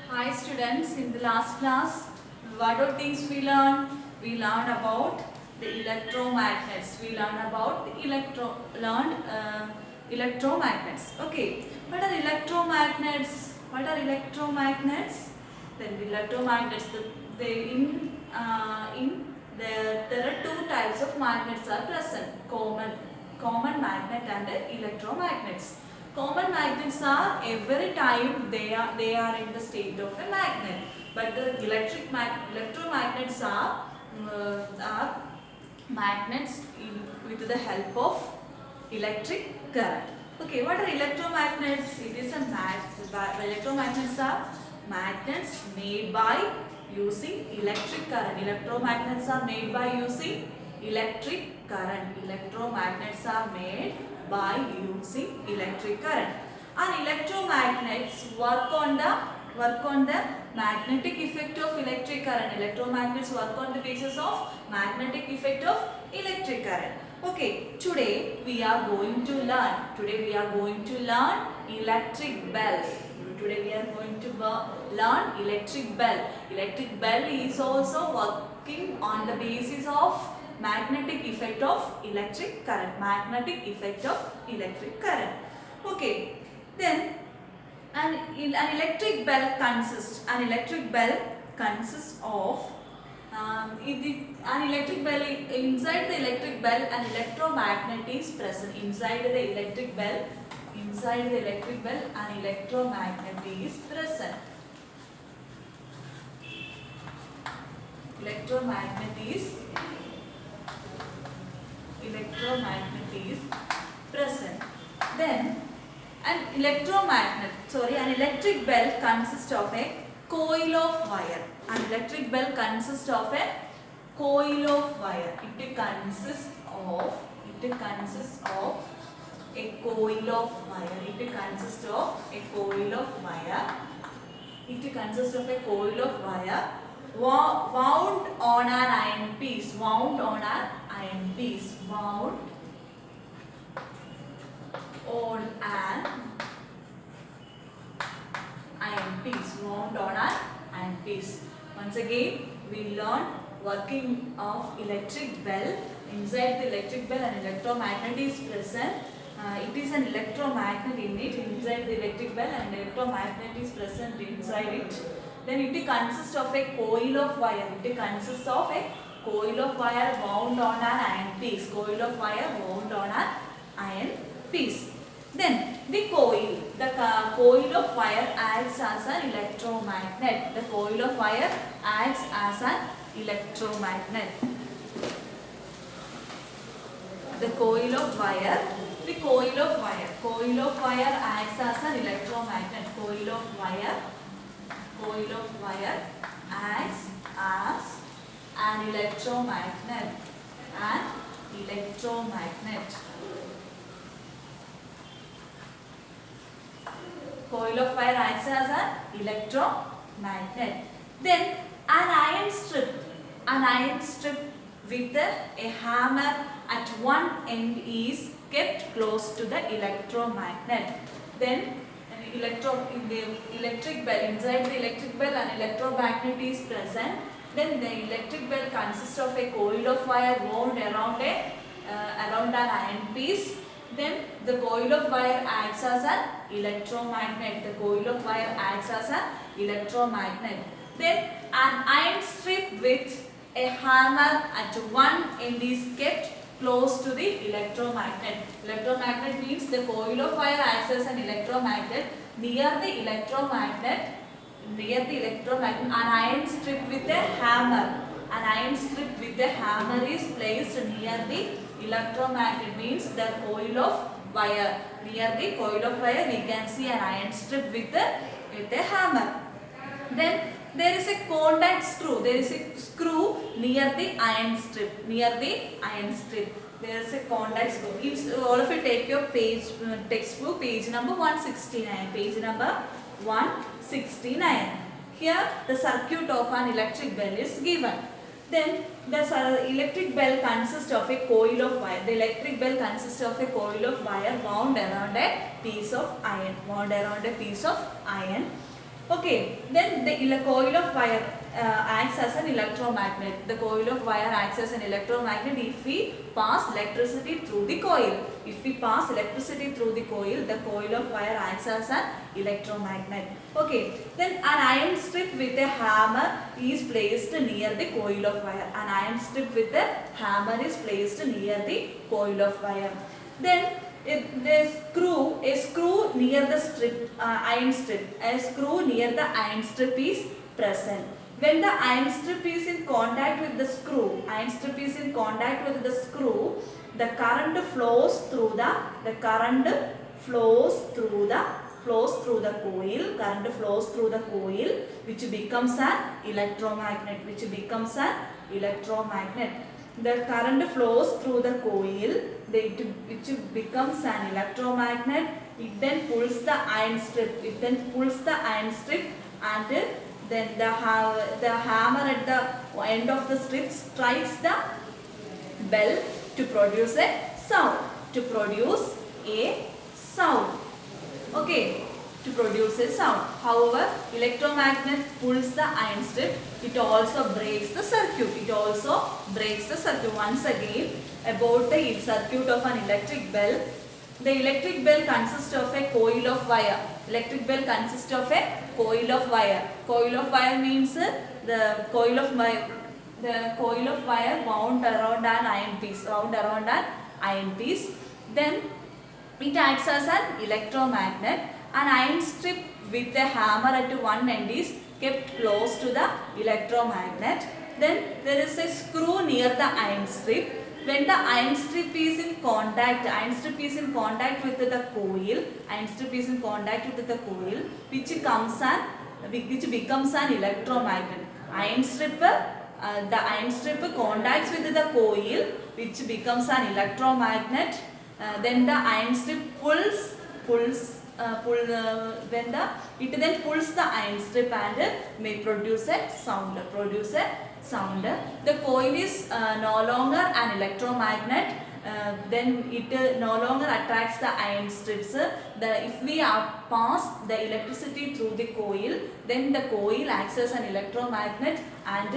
Hi students, in the last class, what are things we learned? We learned about the electromagnets. We learned about the electromagnets. Okay, what are electromagnets? What are electromagnets? Then the electromagnets. There are two types of magnets are present: common magnet and electromagnets. Common magnets are every time they are in the state of a magnet, but the electromagnets are magnets with the help of electric current. Okay, what are electromagnets? It is electromagnets are magnets made by using electric current. Electromagnets are made by using electric current. Electromagnets are made by using electric current. And electromagnets work on the magnetic effect of electric current. Electromagnets work on the basis of magnetic effect of electric current. Okay, today we are going to learn electric bell. Today we are going to learn electric bell. Electric bell is also working on the basis of magnetic effect of electric current. Magnetic effect of electric current. Okay, then an electric bell consists of an electric bell. Inside the electric bell an electromagnet is present. Inside the electric bell an electromagnet is present. Electromagnet is present. Then an electric bell consists of a coil of wire. An electric bell consists of a coil of wire. It consists of a coil of wire. It consists of a coil of wire wound on an iron piece. Wound on an iron piece. Once again, we learn working of electric bell. Inside the electric bell an electromagnet is present. It is an electromagnet in it. Inside the electric bell an electromagnet is present inside it. Then it consists of a coil of wire. Wound on an iron piece. Then the coil of wire acts as an electromagnet. The coil of wire acts as an electromagnet. Coil of wire acts as an electromagnet. Coil of wire acts as an electromagnet. Coil of wire acts as an electromagnet. Then an iron strip with a hammer at one end is kept close to the electromagnet. Then in the electric bell, inside the electric bell an electromagnet is present. Then the electric bell consists of a coil of wire wound around an iron piece. Then the coil of wire acts as an electromagnet. Then an iron strip with a hammer at one end is kept close to the electromagnet. Electromagnet means the coil of wire acts as an electromagnet. Near the electromagnet an iron strip with a hammer. Is placed near the electromagnet, means the coil of wire. Near the coil of wire we can see an iron strip with a hammer. Then there is a contact screw. There is a screw near the iron strip. There is a contact screw. If all of you take your textbook, page number 169. Here the circuit of an electric bell is given. Then the electric bell consists of a coil of wire. The electric bell consists of a coil of wire wound around a piece of iron. Okay, then the coil of wire acts as an electromagnet. The coil of wire acts as an electromagnet if we pass electricity through the coil. If we pass electricity through the coil of wire acts as an electromagnet. Okay, then an iron strip with a hammer is placed near the coil of wire. An iron strip with a hammer is placed near the coil of wire. Then a screw near the iron strip. A screw near the iron strip is present. When the iron strip is in contact with the screw, the current flows through the coil, which becomes an electromagnet. The current flows through the coil, which becomes an electromagnet. It then pulls the iron strip. And then the hammer at the end of the strip strikes the bell to produce a sound. Okay, to produce a sound. However, electromagnet pulls the iron strip. It also breaks the circuit. Once again, about the circuit of an electric bell. The electric bell consists of a coil of wire. Coil of wire means the coil of wire wound around an iron piece. Then it acts as an electromagnet. An iron strip with a hammer at one end is kept close to the electromagnet. Then there is a screw near the iron strip. When the iron strip is in contact with the coil, which becomes an electromagnet. The iron strip contacts with the coil, which becomes an electromagnet. Then the iron strip it then pulls the iron strip and may produce a sound. The coil is no longer an electromagnet. Then it no longer attracts the iron strips. If we pass the electricity through the coil, then the coil acts as an electromagnet, and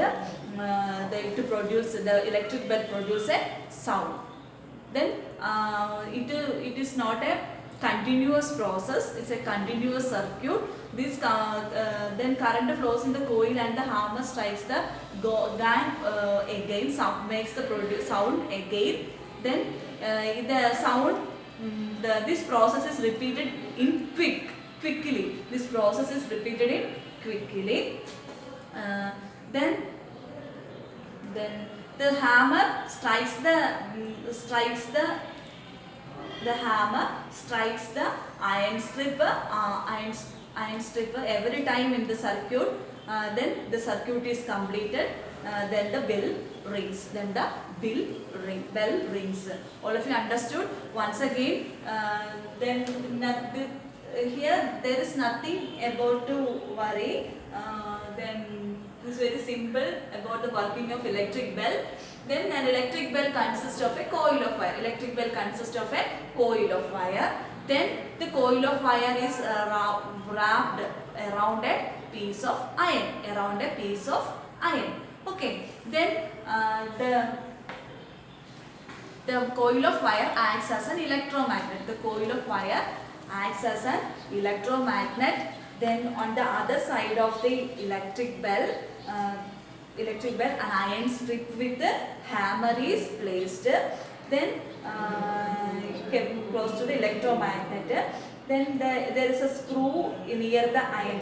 the electric bell produces a sound. Then it is not a continuous process, it's a continuous circuit. This then current flows in the coil and the hammer strikes the gong again, makes the sound again. Then the sound, this process is repeated in quickly. Then the hammer strikes the iron strip every time in the circuit. Then the circuit is completed. Then the bell rings. All of you understood? Once again, here there is nothing about to worry. Then this is very simple about the working of electric bell. Then an electric bell consists of a coil of wire. Then the coil of wire is wrapped around a piece of iron. Okay. Then the coil of wire acts as an electromagnet. Then on the other side of the electric bell, an iron strip with a hammer is placed. Then kept close to the electromagnet. Then there is a screw near the iron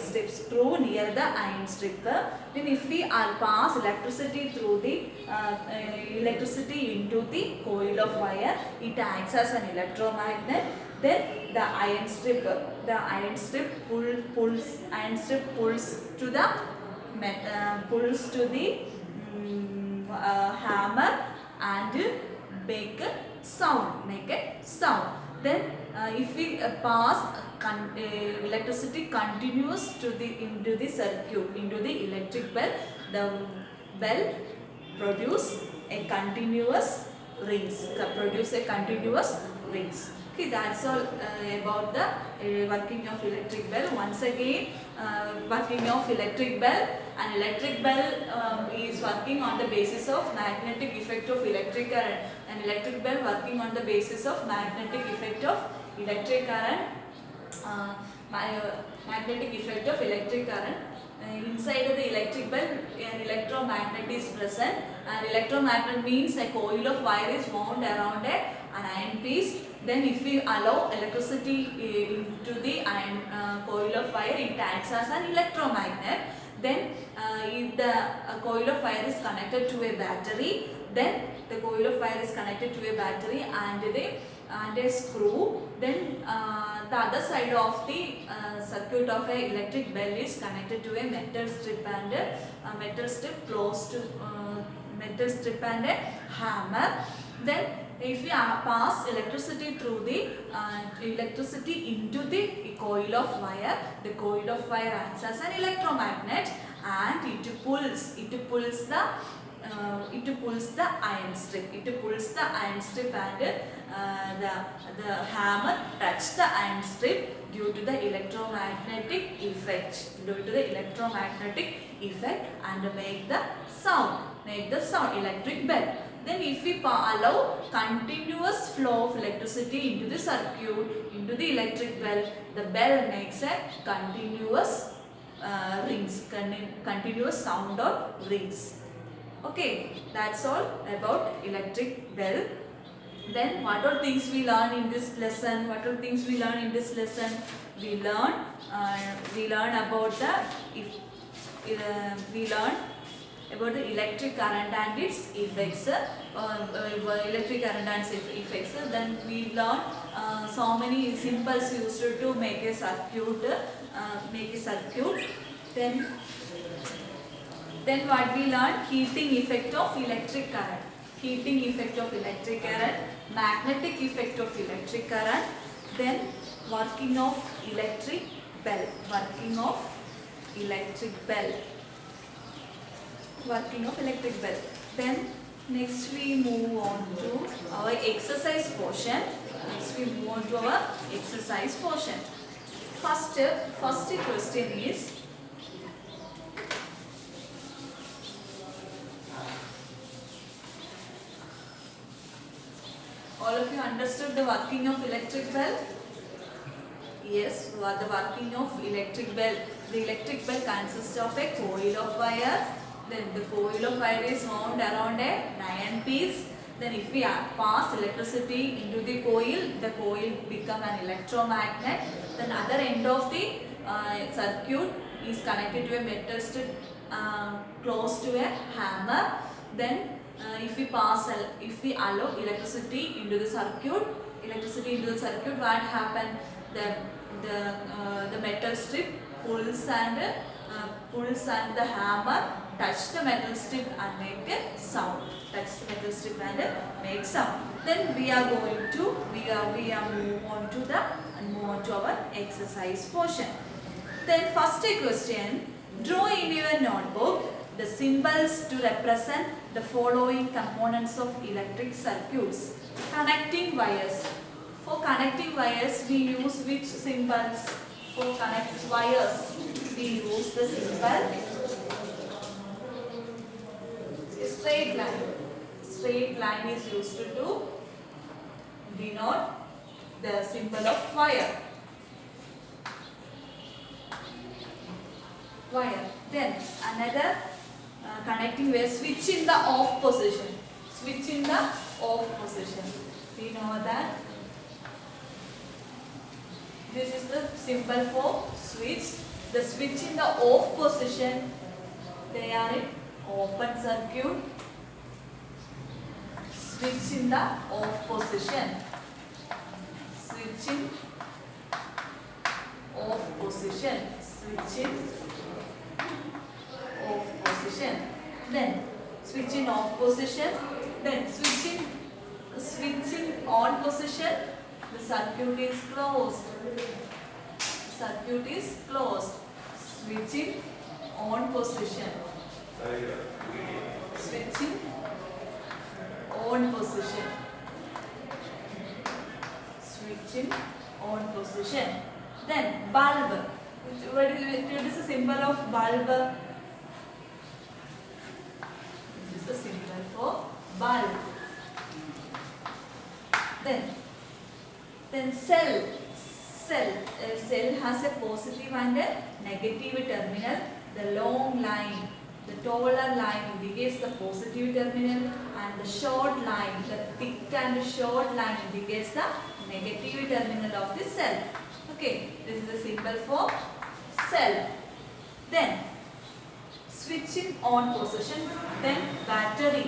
strip. Then if we pass electricity through the into the coil of wire, it acts as an electromagnet. Then the iron strip pulls to the hammer and make a sound. Then if we pass electricity continues into the circuit, into the electric bell, the bell produce a continuous rings. Okay, that's all about the working of electric bell. Once again, working of electric bell. An electric bell is working on the basis of magnetic effect of electric current. An electric bell working on the basis of magnetic effect of electric current. Magnetic effect of electric current. Inside of the electric bell, an electromagnet is present. An electromagnet means a coil of wire is wound around an iron piece. Then if we allow electricity into the iron coil of wire, it acts as an electromagnet. Then if the coil of wire is connected to a battery, then the coil of wire is connected to a battery and a screw. Then the other side of the circuit of a electric bell is connected to a metal strip and a metal strip close to metal strip and a hammer. Then if we pass electricity through the electricity into the coil of wire, the coil of wire acts as an electromagnet and it pulls the iron strip. It pulls the iron strip and the hammer touch the iron strip due to the electromagnetic effect. And make the sound electric bell. Then if we allow continuous flow of electricity into the circuit, into the electric bell, the bell makes a continuous continuous sound or rings. Okay, that's all about electric bell. Then what are things we learn in this lesson? We learn about the electric current and its effects. Then we learn so many symbols used to make a circuit. Then what we learned? Heating effect of electric current. Magnetic effect of electric current. Then working of electric bell. Then next we move on to our exercise portion. First question is, all of you understood the working of electric bell? Yes, the working of electric bell. The electric bell consists of a coil of wire. Then the coil of wire is wound around an iron piece. Then if we pass electricity into the coil become an electromagnet. Then other end of the circuit is connected to a metal strip close to a hammer. Then if we allow electricity into the circuit, what happens? The metal strip pulls and the hammer touch the metal strip and make a sound. Then we are going to move on to our exercise portion. Then first question, draw in your notebook the symbols to represent the following components of electric circuits. Connecting wires. For connecting wires, we use which symbols? For connect wires, we use the symbol straight line. Straight line is used to denote the symbol of wire. Then another connecting wire, switch in the off position. We know that this is the symbol for switch. The switch in the off position, they are in open circuit. Switch in the off position. Then switch in off position. Then switch in on position. The circuit is closed. Switch in on position. switch in on position. Then bulb. What is the symbol of bulb? This is the symbol for bulb. Then cell. Cell has a positive and a negative terminal. The long line, the taller line indicates the positive terminal, and the short line, the thick and short line indicates the negative terminal of the cell. Okay, this is the symbol for cell. Then switching on position. Then battery.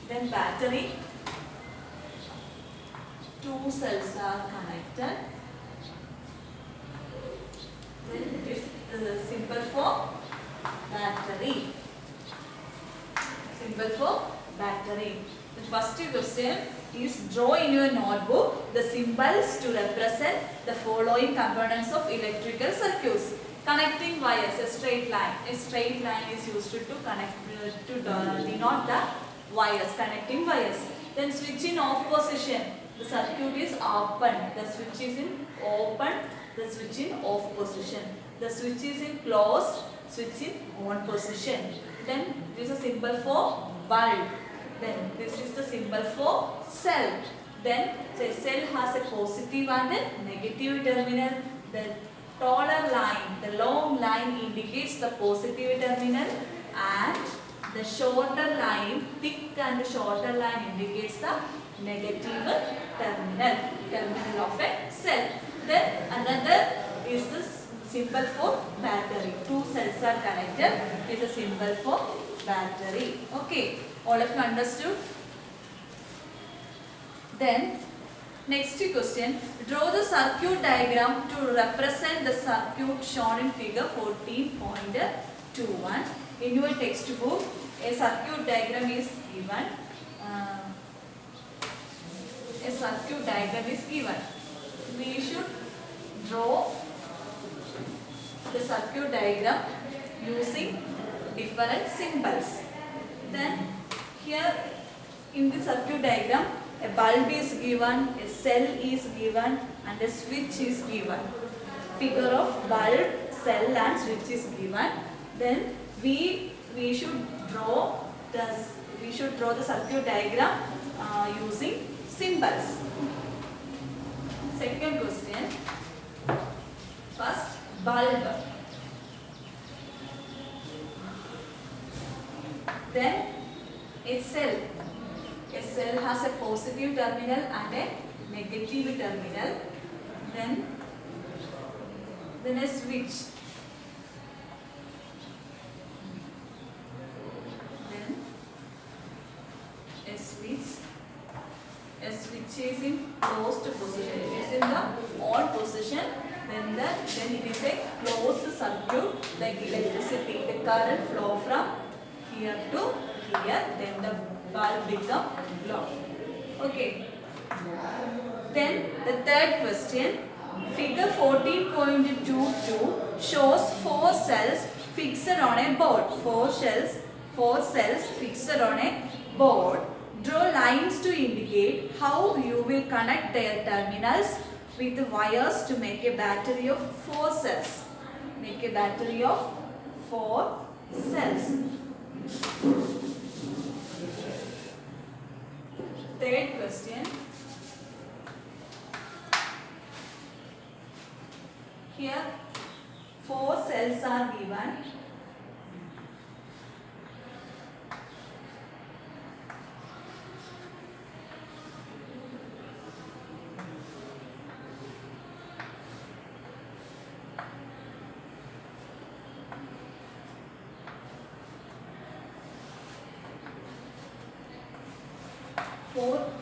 Then battery. Two cells are connected. Then it is the symbol for battery. Symbol for battery. The first question is draw in your notebook the symbols to represent the following components of electrical circuits. Connecting wires, a straight line. A straight line is used to connect to denote the wires, connecting wires. Then switch in off position. The circuit is open. The switch is in open. The switch in off position. The switch is in closed. Switch in on position. Then this is a symbol for bulb. Then this is the symbol for cell. Then say cell has a positive and a negative terminal. The taller line, the long line indicates the positive terminal, and the shorter line, thick and shorter line indicates the negative terminal of a cell. Then another is the symbol for battery. Two cells are connected. It is a symbol for battery. Okay, all of you understood? Then next question, draw the circuit diagram to represent the circuit shown in figure 14.21. In your textbook, a circuit diagram is given. A circuit diagram is given. We should draw the circuit diagram using different symbols. Then here in the circuit diagram, a bulb is given, a cell is given, and a switch is given. Figure of bulb, cell and switch is given. Then we should draw the circuit diagram using symbols. Second question. First, bulb. Then a cell. A cell has a positive terminal and a negative terminal. Then a switch. Then a switch. A switch is in closed position. It is in the on position. Then it is a closed circuit, like electricity. The current flow from here to here. Then the bulb become long. Okay. Then the third question. Figure 14.22 shows 4 cells fixed on a board. 4 cells fixed on a board. Draw lines to indicate how you will connect their terminals with wires to make a battery of 4 cells. Make a battery of 4 cells. Third question. Here 4 cells are given.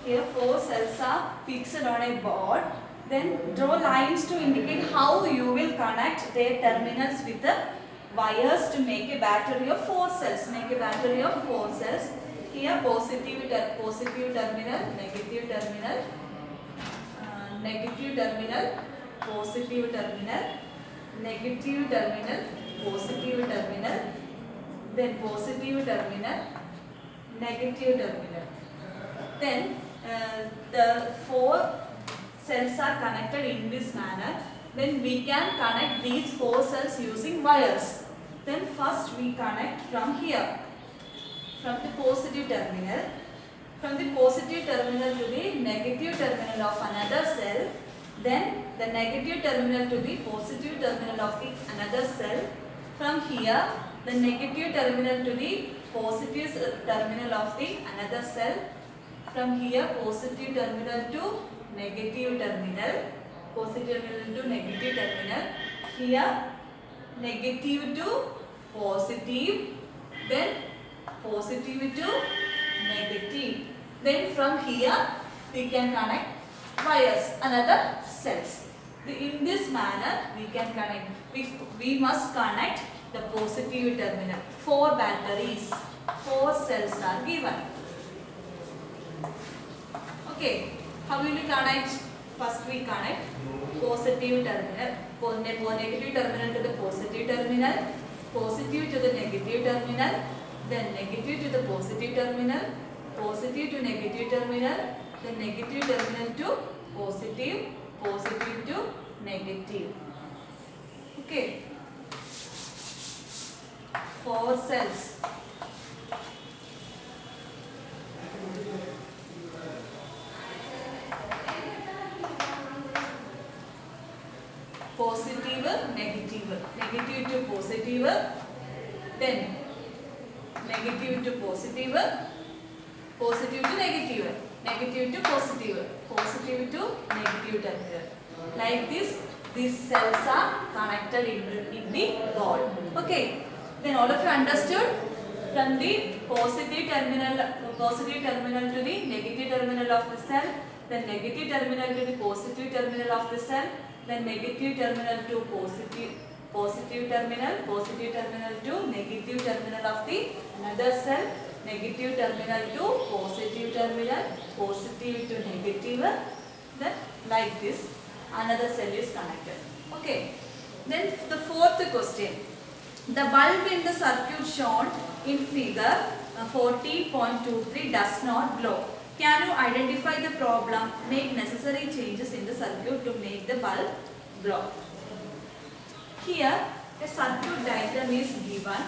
Here 4 cells are fixed on a board. Then draw lines to indicate how you will connect their terminals with the wires to make a battery of 4 cells. Make a battery of 4 cells. Here positive terminal, negative terminal, negative terminal, positive terminal, negative terminal, positive terminal, then positive terminal, negative terminal. Then the four cells are connected in this manner, then we can connect these four cells using wires. Then first we connect from here, from the positive terminal, from the positive terminal to the negative terminal of another cell, then the negative terminal to the positive terminal of the another cell. From here, the negative terminal to the positive terminal of the another cell. From here, positive terminal to negative terminal, positive terminal to negative terminal. Here, negative to positive, then positive to negative. Then from here, we can connect wires, another cells. In this manner, we can connect. We must connect the positive terminal. 4 batteries, 4 cells are given. Okay, how will we connect? First we connect positive terminal, negative terminal to the positive terminal, positive to the negative terminal, then negative to the positive terminal, positive to negative terminal, then negative terminal to positive, positive to negative. Okay, 4 cells. Positive, negative, negative to positive, then negative to positive, positive to negative, negative to positive, positive to negative terminal. Like this, these cells are connected in the ball. Okay, then all of you understood? From the positive terminal to the negative terminal of the cell, then negative terminal to the positive terminal of the cell, then negative terminal to positive terminal to negative terminal of the another cell, negative terminal to positive terminal, positive to negative, then like this another cell is connected. Okay, then the fourth question. The bulb in the circuit shown in figure 40.23 does not glow. Can you identify the problem? Make necessary changes in the circuit to make the bulb glow. Here a circuit diagram is given.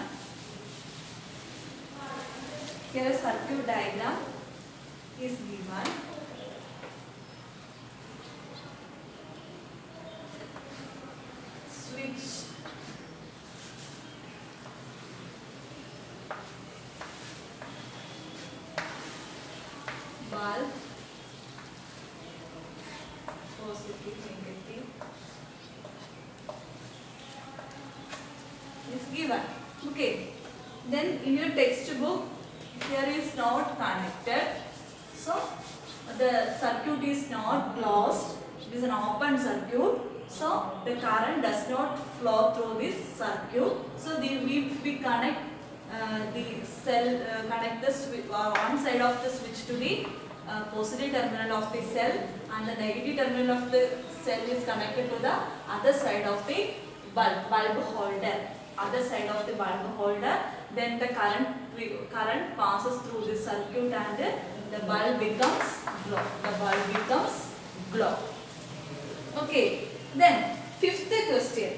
Here a circuit diagram is given. Switch, bulb, positive, negative is given. Okay, then in your textbook here is not connected, so the circuit is not closed, it is an open circuit, so the current does not flow through this circuit. So we connect the cell, connect the switch, one side of the switch to the positive terminal of the cell, and the negative terminal of the cell is connected to the other side of the bulb holder, other side of the bulb holder. Then the current passes through the circuit and the bulb becomes glow. The bulb becomes glow. Okay. Then fifth question.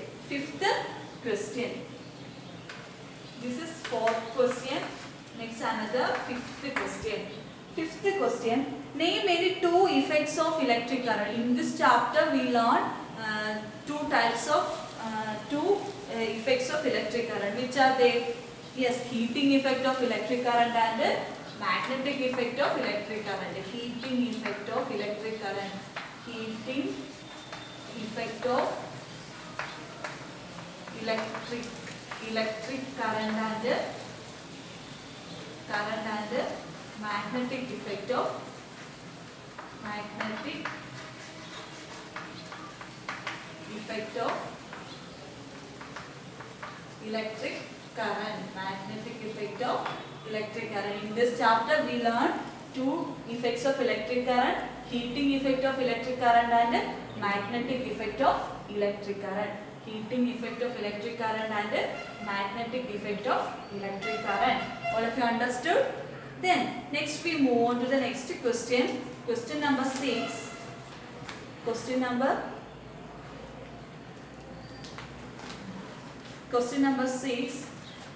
This is fourth question. Next another fifth question. Fifth question. Name any two effects of electric current. In this chapter we learn two types of effects of electric current. Which are they? Yes, heating effect of electric current and magnetic effect of electric current. Heating effect of electric current. Heating effect of electric current and magnetic effect of electric current. Magnetic effect of electric current. In this chapter we learn two effects of electric current: heating effect of electric current and magnetic effect of electric current. Heating effect of electric current and magnetic effect of electric current. All of you understood? Then next we move on to the next question. Question number 6. Question number 6.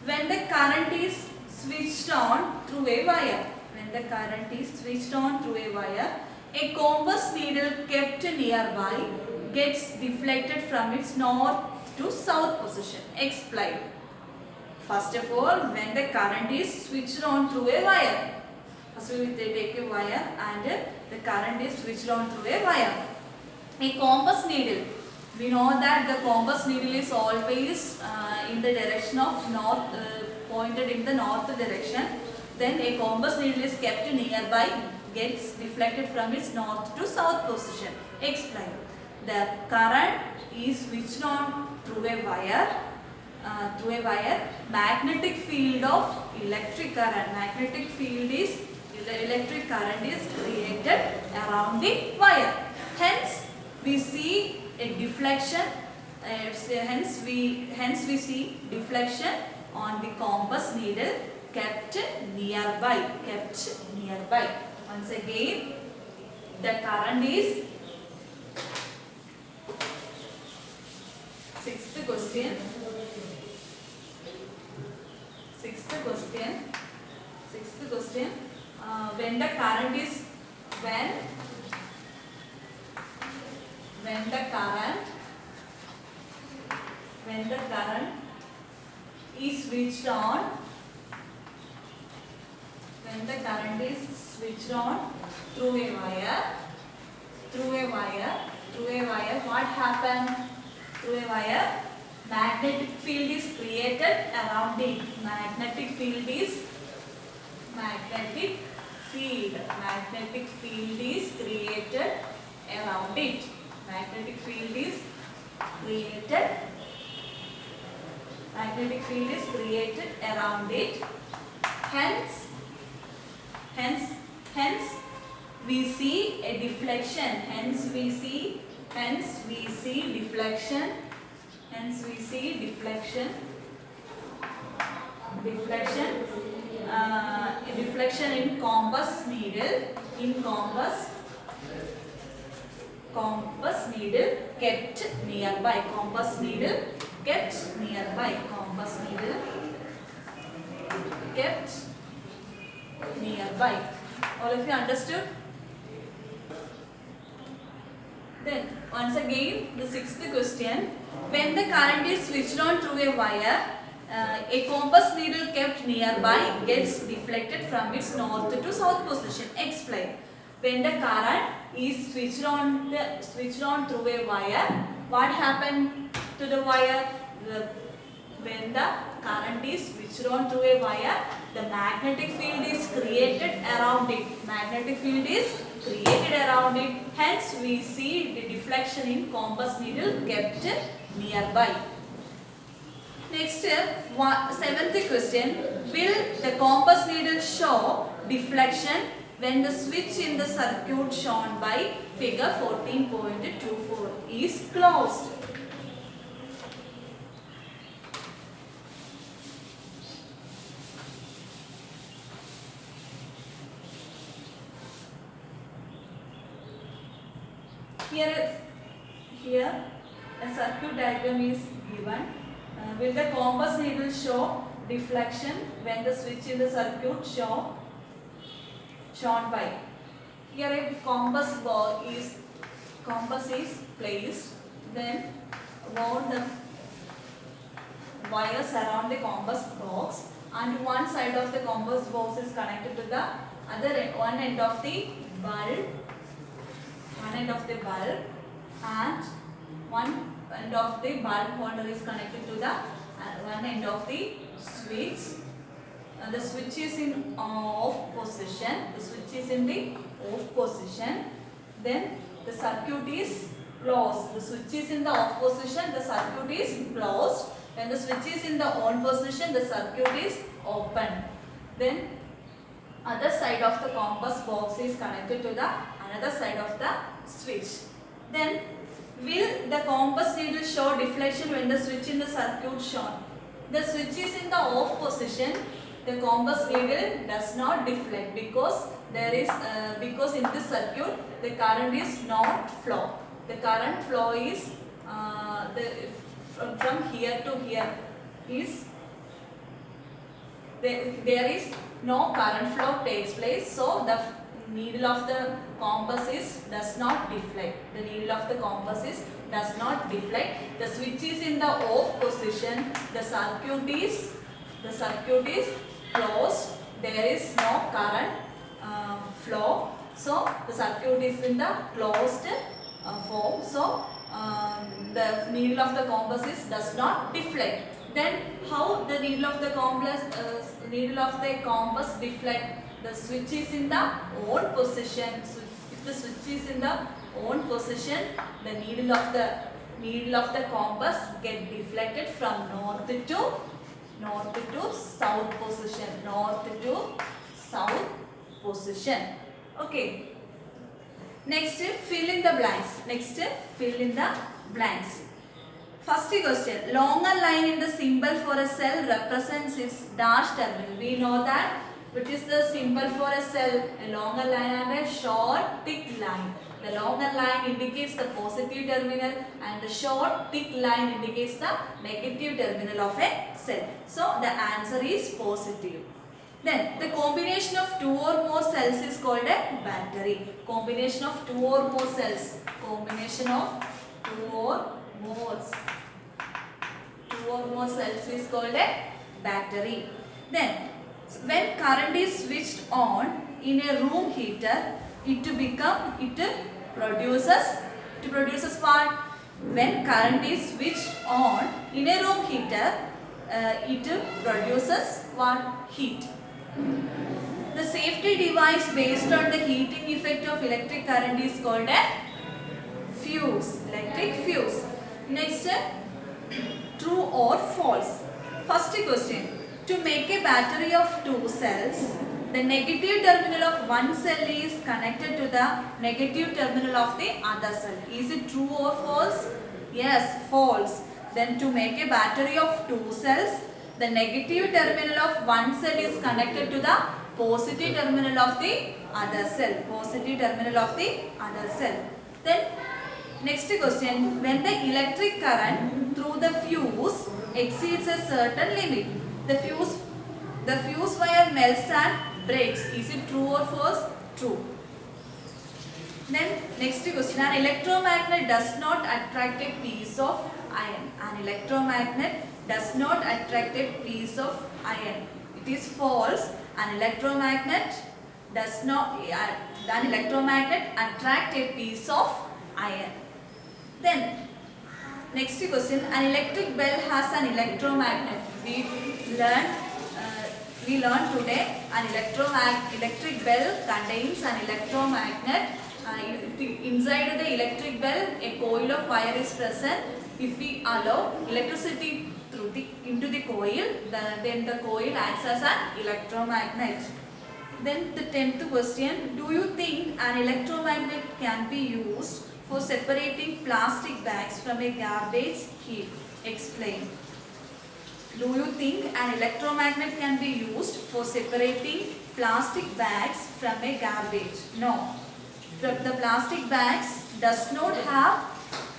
When the current is switched on through a wire. When the current is switched on through a wire, a compass needle kept nearby gets deflected from its north to south position. Explain. First of all, when the current is switched on through a wire. First we will take a wire and the current is switched on through a wire. A compass needle. We know that the compass needle is always in the direction of north, pointed in the north direction. Then a compass needle is kept nearby, gets deflected from its north to south position. Explain. The current is switched on through a wire. Magnetic field of electric current. Electric current is created around the wire. Hence, we see a deflection. Hence we see deflection on the compass needle kept nearby. Once again, the current is. Sixth question. When the current is switched on. When the current is switched on through a wire, what happened? Through a wire, magnetic field is created around it. Magnetic field is created around it. Magnetic field is created around it. Hence we see a deflection. Hence we see deflection. Deflection in compass needle. Compass needle kept nearby. All of you understood? Then once again, the sixth question. When the current is switched on through a wire, a compass needle kept nearby gets deflected from its north to south position. Explain. When the current is switched on through a wire, what happened to the wire? When the current is switched on through a wire, the magnetic field is created around it. Hence, we see the deflection in compass needle kept nearby. Next, seventh question. Will the compass needle show deflection when the switch in the circuit shown by figure 14.24 is closed? Here a circuit diagram is given. Will the compass needle show deflection when the switch in the circuit shown by? Here a compass is placed. Then wound the wires around the compass box, and one side of the compass box is connected to the other end, one end of the bulb, and one end of the bulb holder is connected to the one end of the switch. The switch is in off position. Then the circuit is closed. The switch is in the off position, the circuit is closed. When the switch is in the on position, the circuit is open. Then other side of the compass box is connected to the another side of the switch. Then will the compass needle show deflection when the switch in the circuit shown? The switch is in the off position. the compass needle does not deflect because because in this circuit the current is not flow. The current flow is from here to here is there is no current flow takes place, so the needle of the compass does not deflect. The needle of the compass does not deflect. The switch is in the off position. The circuit is closed. There is no current flow. So the circuit is in the closed form. So the needle of the compass does not deflect. Then how the needle of the compass deflect? The switch is in the on position. So if the switch is in the on position, the needle of the compass get deflected from north to south position. North to south position. Okay. Next, fill in the blanks. First question. Longer line in the symbol for a cell represents its dash terminal. We know that. Which is the symbol for a cell? A longer line and a short thick line. The longer line indicates the positive terminal and the short thick line indicates the negative terminal of a cell. So the answer is positive. Then the combination of two or more cells is called a battery. Combination of two or more cells. Combination of two or more cells is called a battery. Then when current is switched on in a room heater, it produces what? When current is switched on in a room heater, it produces what? Heat. The safety device based on the heating effect of electric current is called a fuse. Electric fuse. Next, true or false? First question. To make a battery of two cells, the negative terminal of one cell is connected to the negative terminal of the other cell. Is it true or false? Yes, false. Then to make a battery of two cells, the negative terminal of one cell is connected to the positive terminal of the other cell. Positive terminal of the other cell. Then next question. When the electric current through the fuse exceeds a certain limit, the fuse wire melts and breaks. Is it true or false? True. Then next question. An electromagnet does not attract a piece of iron. An electromagnet does not attract a piece of iron. It is false. An electromagnet attract a piece of iron. Then next question. An electric bell has an electromagnet. We learned today an electric bell contains an electromagnet. Inside the electric bell, a coil of wire is present. If we allow electricity into the coil, then the coil acts as an electromagnet. Then the 10th question. Do you think an electromagnet can be used for separating plastic bags from a garbage heap? Explain. Do you think an electromagnet can be used for separating plastic bags from a garbage? No. The plastic bags does not have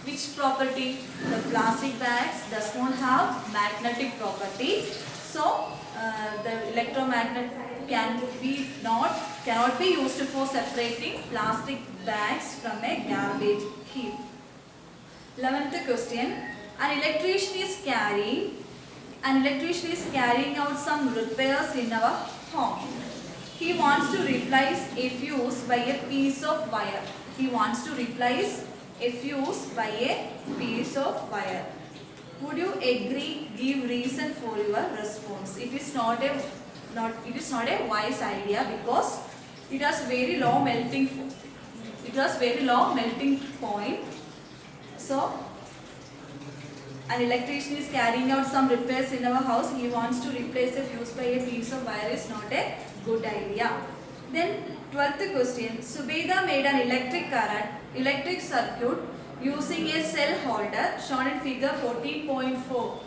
which property? The plastic bags does not have magnetic property. So the electromagnet cannot be used for separating plastic bags from a garbage heap. 11th question. An electrician is carrying out some repairs in our home. He wants to replace a fuse by a piece of wire. Would you agree? Give reason for your response. It is not a wise idea because it has very low melting point. So an electrician is carrying out some repairs in our house. He wants to replace the fuse by a piece of wire is not a good idea. Then 12th question. Subeda made an electric circuit using a cell holder shown in figure 14.4.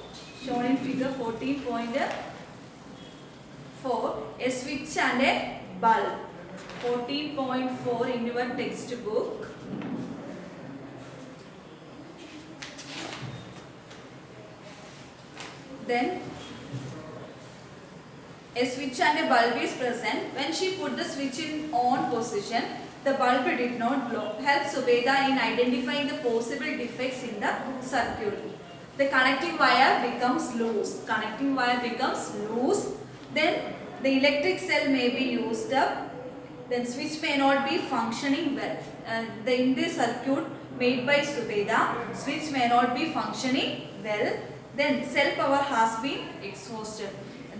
4. A switch and a bulb. 14.4 in your textbook. Then a switch and a bulb is present. When she put the switch in on position, the bulb did not glow. Help Subeda in identifying the possible defects in the circuit. The connecting wire becomes loose. Connecting wire becomes loose. Then the electric cell may be used up. Then switch may not be functioning well. In this circuit made by Subeda, switch may not be functioning well. Then cell power has been exhausted.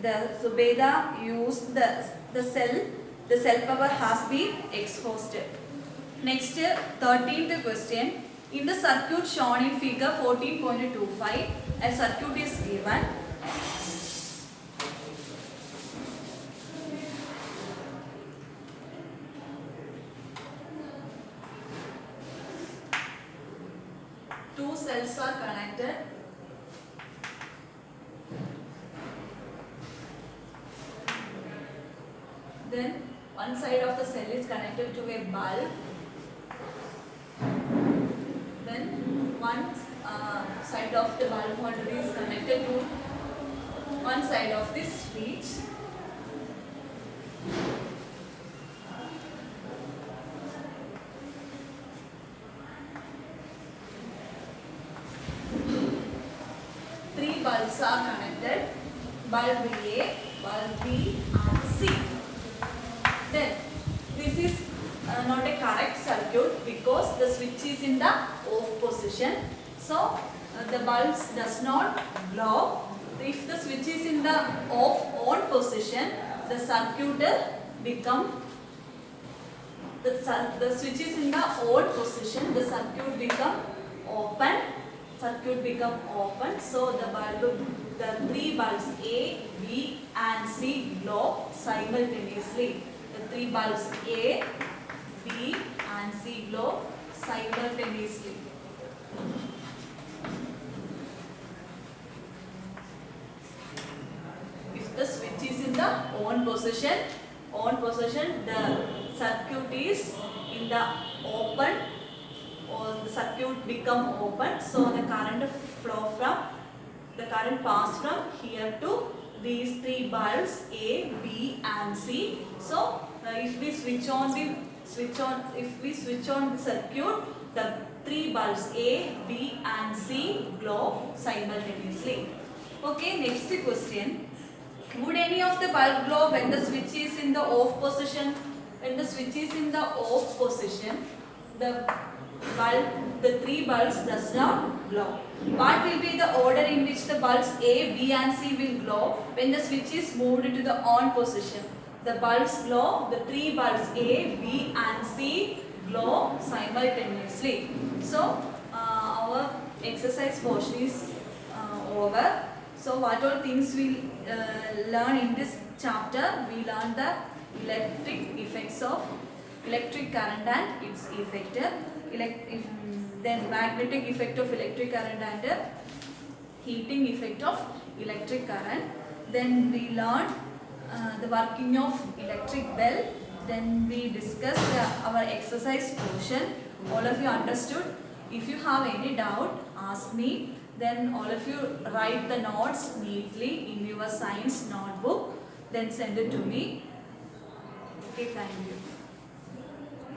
The Subeda used the cell power has been exhausted. Next, 13th question. In the circuit shown in figure 14.25, a circuit is given. Two cells are connected. Then one side of the cell is connected to a bulb. Then one side of the bulb holder is connected to one side of this switch. Three bulbs are connected. Bulb A, bulb B and C. Then this is not a correct circuit because the switch is in the off position. So the bulbs does not glow. If the switch is in the off on position, the circuit become the switch is in the on position, the circuit become open. So the three bulbs A, B and C glow simultaneously. The three bulbs A, B and C glow simultaneously. If the switch is in the on position, the circuit is in the open, or the circuit become open. So the current pass from here to these three bulbs A, B and C. So if we switch on the circuit, the three bulbs A, B and C glow simultaneously. Okay, next question. Would any of the bulb glow when the switch is in the off position? When the switch is in the off position, the three bulbs does not glow. What will be the order in which the bulbs A, B and C will glow when the switch is moved into the on position? The bulbs glow, the three bulbs A, B and C glow simultaneously. So our exercise portion is over. So what all things we learn in this chapter? We learned the electric effects of electric current and its effect. Then magnetic effect of electric current and heating effect of electric current. Then we learned the working of electric bell. Then we discussed our exercise portion. All of you understood? If you have any doubt, ask me. Then all of you write the notes neatly in your science notebook. Then send it to me. Okay, thank you.